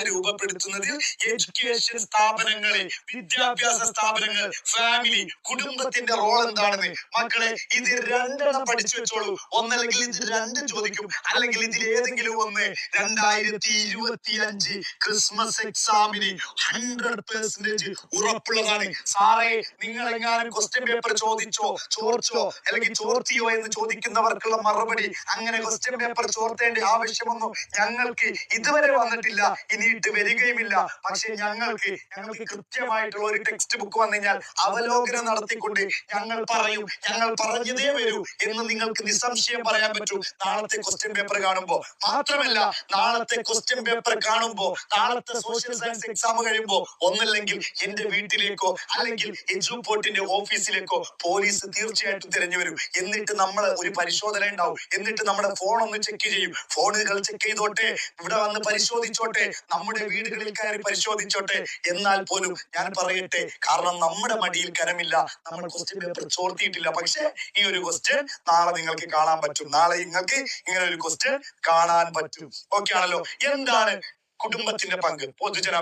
രൂപപ്പെടുത്തുന്നത് എഡ്യൂക്കേഷൻ സ്ഥാപനങ്ങളെ, വിദ്യാഭ്യാസ സ്ഥാപനങ്ങൾ, ഫാമിലി, കുടുംബത്തിന്റെ റോൾ എന്താണെന്ന്. മക്കളെ, ഇത് രണ്ടെണ്ണം പഠിച്ചു വെച്ചോളൂ. ഒന്നല്ലെങ്കിൽ ഇത് രണ്ടും ചോദിക്കും, അല്ലെങ്കിൽ ഇതിൽ ഏതെങ്കിലും ഒന്ന്. 2025 ക്രിസ്മസ് എക്സാമിന് 100% ഉറപ്പുള്ളതാണ്. സാറേ, നിങ്ങൾ എങ്ങാനും ക്വസ്റ്റ്യൻ പേപ്പർ ചോർച്ചോ അല്ലെങ്കിൽ ചോർത്തിയോ എന്ന് ചോദിക്കുന്നവർക്കുള്ള മറുപടി, അങ്ങനെ ക്വസ്റ്റ്യൻ പേപ്പർ ചോർത്തേണ്ട ആവശ്യമൊന്നും ഞങ്ങൾക്ക് ഇതുവരെ വന്നിട്ടില്ല, ഇനിയിട്ട് വരികയുമില്ല. പക്ഷെ ഞങ്ങൾക്ക് കൃത്യമായിട്ടുള്ള ഒരു ടെക്സ്റ്റ് ബുക്ക് വന്നു കഴിഞ്ഞാൽ അവലോകനം നടത്തിക്കൊണ്ട് ഞങ്ങൾ പറയും, ഞങ്ങൾ പറഞ്ഞതേ വരൂ എന്ന് നിങ്ങൾക്ക് നിസ്സംശയം പറയാൻ പറ്റും നാളത്തെ ക്വസ്റ്റ്യൻ പേപ്പർ കാണുമ്പോ. മാത്രമല്ല, നാളത്തെ ക്വസ്റ്റ്യൻ പേപ്പർ കാണുമ്പോ, നാളത്തെ സോഷ്യൽ സയൻസ് എക്സാം കഴിയുമ്പോ, ഒന്നല്ലെങ്കിൽ എന്റെ വീട്ടിലേക്കോ അല്ലെങ്കിൽ എജുപോർട്ടിന്റെ ഓഫീസിലേക്കോ പോലീസ് തീർച്ചയായിട്ടും തിരഞ്ഞു വരും. എന്നിട്ട് നമ്മൾ ഒരു പരിശോധന ഉണ്ടാവും. എന്നിട്ട് നമ്മുടെ ഫോൺ ഒന്ന് ചെക്ക് ചെയ്യും. ഫോണുകൾ ചെക്ക് ചെയ്തോട്ടെ, ഇവിടെ വന്ന് പരിശോധിച്ചോട്ടെ, നമ്മുടെ വീടുകളിൽ കയറി പരിശോധിച്ചോട്ടെ. എന്നാൽ പോലും ഞാൻ പറയട്ടെ, കാരണം നമ്മുടെ മടിയിൽ കരമില്ല, നമ്മൾ ക്വസ്റ്റ്യൻ പേപ്പർ ചോർത്തിയിട്ടില്ല. പക്ഷെ ഈ ഒരു ക്വസ്റ്റ്യൻ നാളെ നിങ്ങൾക്ക് കാണാൻ പറ്റും. നാളെ നിങ്ങൾക്ക് ഇങ്ങനെ ഒരു ക്വസ്റ്റ്യൻ കാണാൻ പറ്റും. ഓക്കെ ആണല്ലോ? എന്താണ് കുടുംബത്തിന്റെ പങ്ക് പൊതുജന